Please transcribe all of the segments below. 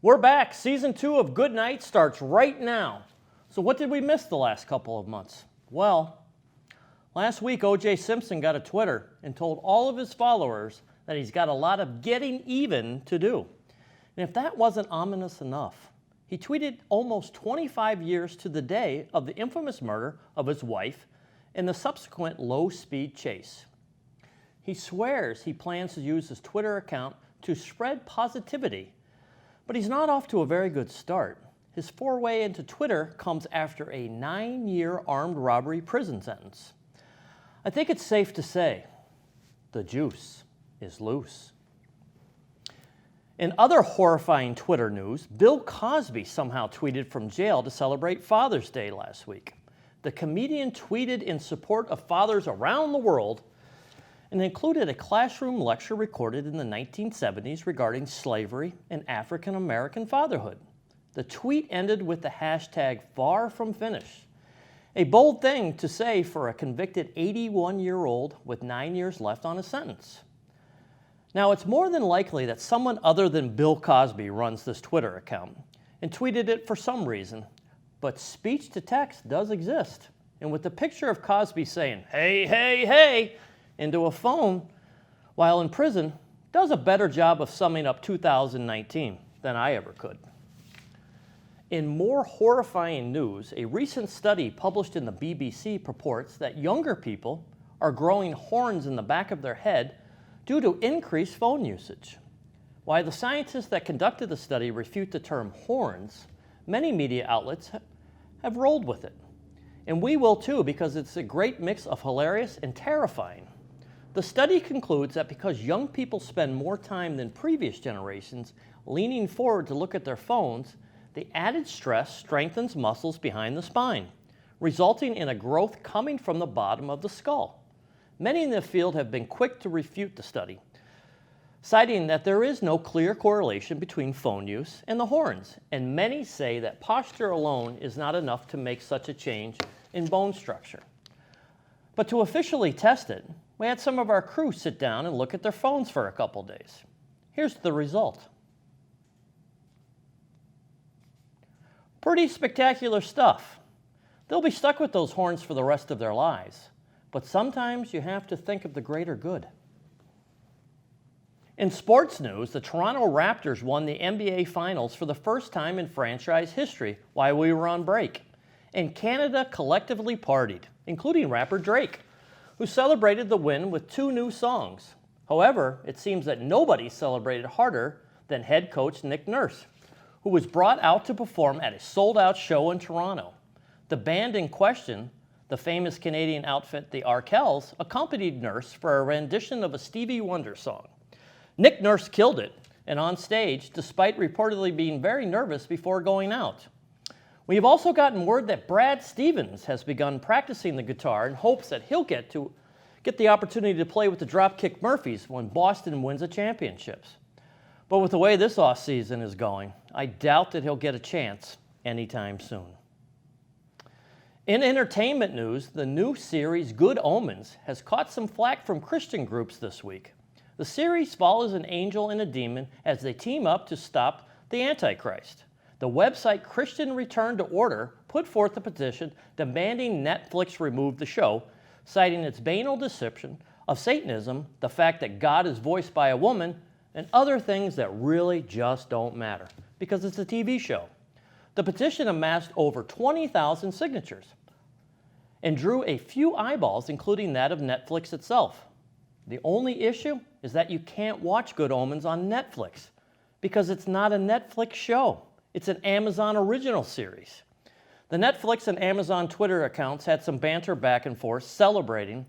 We're back. Season 2 of Good Night starts right now. So what did we miss the last couple of months? Well, last week O.J. Simpson got a Twitter and told all of his followers that he's got a lot of getting even to do. And if that wasn't ominous enough, he tweeted almost 25 years to the day of the infamous murder of his wife and the subsequent low-speed chase. He swears he plans to use his Twitter account to spread positivity, but he's not off to a very good start. His foray into Twitter comes after a 9-year armed robbery prison sentence. I think it's safe to say the juice is loose. In other horrifying Twitter news, Bill Cosby somehow tweeted from jail to celebrate Father's Day last week. The comedian tweeted in support of fathers around the world and included a classroom lecture recorded in the 1970s regarding slavery and African American fatherhood. The tweet ended with the hashtag #FarFromFinish, a bold thing to say for a convicted 81-year-old with 9 years left on his sentence. Now, it's more than likely that someone other than Bill Cosby runs this Twitter account and tweeted it for some reason, but speech-to-text does exist. And with the picture of Cosby saying, "Hey, hey, hey," into a phone while in prison, does a better job of summing up 2019 than I ever could. In more horrifying news, a recent study published in the BBC purports that younger people are growing horns in the back of their head due to increased phone usage. While the scientists that conducted the study refute the term horns, many media outlets have rolled with it. And we will too, because it's a great mix of hilarious and terrifying. The study concludes that because young people spend more time than previous generations leaning forward to look at their phones, the added stress strengthens muscles behind the spine, resulting in a growth coming from the bottom of the skull. Many in the field have been quick to refute the study, citing that there is no clear correlation between phone use and the horns, and many say that posture alone is not enough to make such a change in bone structure. But to officially test it, we had some of our crew sit down and look at their phones for a couple days. Here's the result. Pretty spectacular stuff. They'll be stuck with those horns for the rest of their lives, but sometimes you have to think of the greater good. In sports news, the Toronto Raptors won the NBA Finals for the first time in franchise history while we were on break, and Canada collectively partied, including rapper Drake, who celebrated the win with 2 new songs. However, it seems that nobody celebrated harder than head coach Nick Nurse, who was brought out to perform at a sold-out show in Toronto. The band in question, the famous Canadian outfit the Arkells, accompanied Nurse for a rendition of a Stevie Wonder song. Nick Nurse killed it, and on stage, despite reportedly being very nervous before going out. We have also gotten word that Brad Stevens has begun practicing the guitar in hopes that he'll get the opportunity to play with the Dropkick Murphys when Boston wins the championships. But with the way this offseason is going, I doubt that he'll get a chance anytime soon. In entertainment news, the new series Good Omens has caught some flack from Christian groups this week. The series follows an angel and a demon as they team up to stop the Antichrist. The website Christian Return to Order put forth a petition demanding Netflix remove the show, citing its banal deception of Satanism, the fact that God is voiced by a woman, and other things that really just don't matter, because it's a TV show. The petition amassed over 20,000 signatures and drew a few eyeballs, including that of Netflix itself. The only issue is that you can't watch Good Omens on Netflix, because it's not a Netflix show. It's an Amazon original series. The Netflix and Amazon Twitter accounts had some banter back and forth celebrating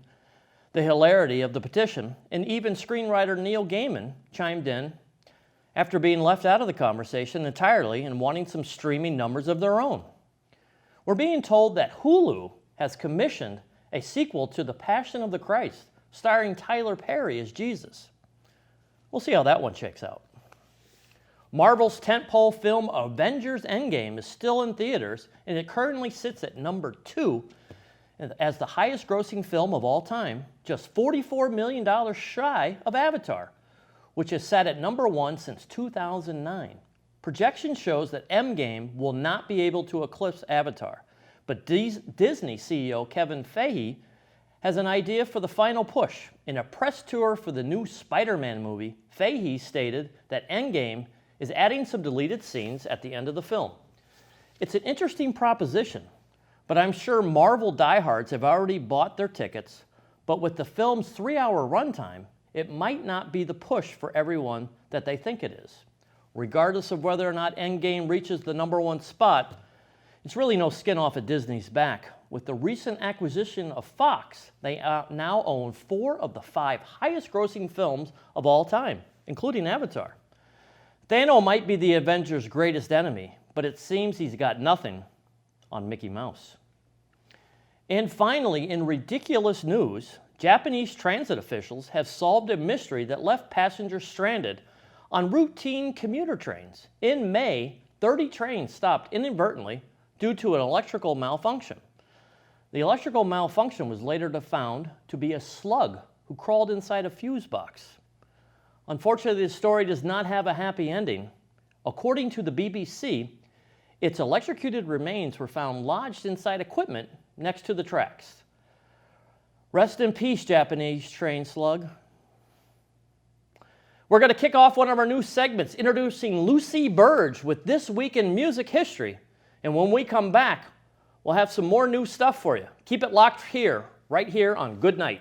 the hilarity of the petition, and even screenwriter Neil Gaiman chimed in after being left out of the conversation entirely and wanting some streaming numbers of their own. We're being told that Hulu has commissioned a sequel to The Passion of the Christ, starring Tyler Perry as Jesus. We'll see how that one shakes out. Marvel's tentpole film Avengers Endgame is still in theaters, and it currently sits at number 2 as the highest grossing film of all time, just $44 million shy of Avatar, which has sat at number 1 since 2009. Projection shows that Endgame will not be able to eclipse Avatar, but Disney CEO Kevin Feige has an idea for the final push. In a press tour for the new Spider-Man movie, Feige stated that Endgame is adding some deleted scenes at the end of the film. It's an interesting proposition, but I'm sure Marvel diehards have already bought their tickets, but with the film's 3-hour runtime, it might not be the push for everyone that they think it is. Regardless of whether or not Endgame reaches the #1 spot, it's really no skin off of Disney's back. With the recent acquisition of Fox, they now own 4 of the 5 highest-grossing films of all time, including Avatar. Thanos might be the Avengers' greatest enemy, but it seems he's got nothing on Mickey Mouse. And finally, in ridiculous news, Japanese transit officials have solved a mystery that left passengers stranded on routine commuter trains. In May, 30 trains stopped inadvertently due to an electrical malfunction. The electrical malfunction was later found to be a slug who crawled inside a fuse box. Unfortunately, this story does not have a happy ending. According to the BBC, its electrocuted remains were found lodged inside equipment next to the tracks. Rest in peace, Japanese train slug. We're going to kick off one of our new segments, introducing Lucy Burge with This Week in Music History. And when we come back, we'll have some more new stuff for you. Keep it locked here, right here on Good Night.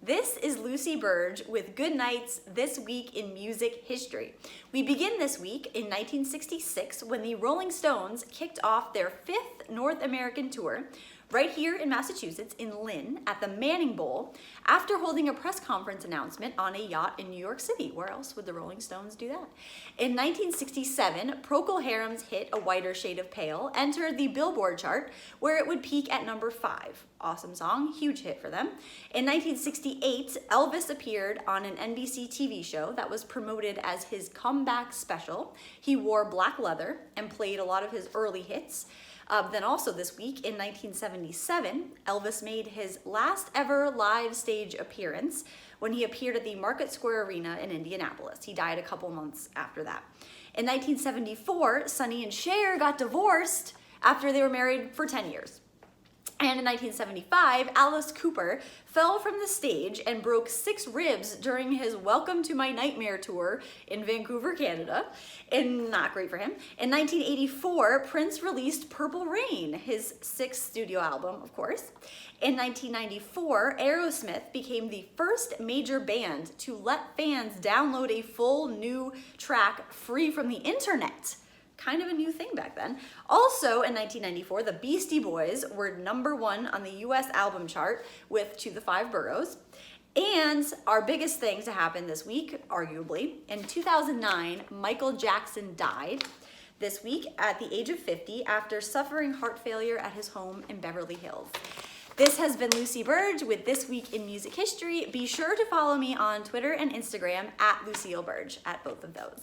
This is Lucy Burge with Good Night's This Week in Music History. We begin this week in 1966 when the Rolling Stones kicked off their 5th North American tour right here in Massachusetts in Lynn at the Manning Bowl after holding a press conference announcement on a yacht in New York City. Where else would the Rolling Stones do that? In 1967, Procol Harum's hit A Whiter Shade of Pale entered the Billboard chart where it would peak at number 5. Awesome song, huge hit for them. In 1968, Elvis appeared on an NBC TV show that was promoted as his comeback special. He wore black leather and played a lot of his early hits. Then also this week in 1977, Elvis made his last ever live stage appearance when he appeared at the Market Square Arena in Indianapolis. He died a couple months after that. In 1974, Sonny and Cher got divorced after they were married for 10 years. And in 1975, Alice Cooper fell from the stage and broke 6 ribs during his Welcome to My Nightmare tour in Vancouver, Canada. And not great for him. In 1984, Prince released Purple Rain, his 6th studio album, of course. In 1994, Aerosmith became the first major band to let fans download a full new track free from the internet. Kind of a new thing back then. Also in 1994, the Beastie Boys were #1 on the US album chart with To the Five Boroughs. And our biggest thing to happen this week, arguably, in 2009, Michael Jackson died this week at the age of 50 after suffering heart failure at his home in Beverly Hills. This has been Lucy Burge with This Week in Music History. Be sure to follow me on Twitter and Instagram at Lucille Burge, at both of those.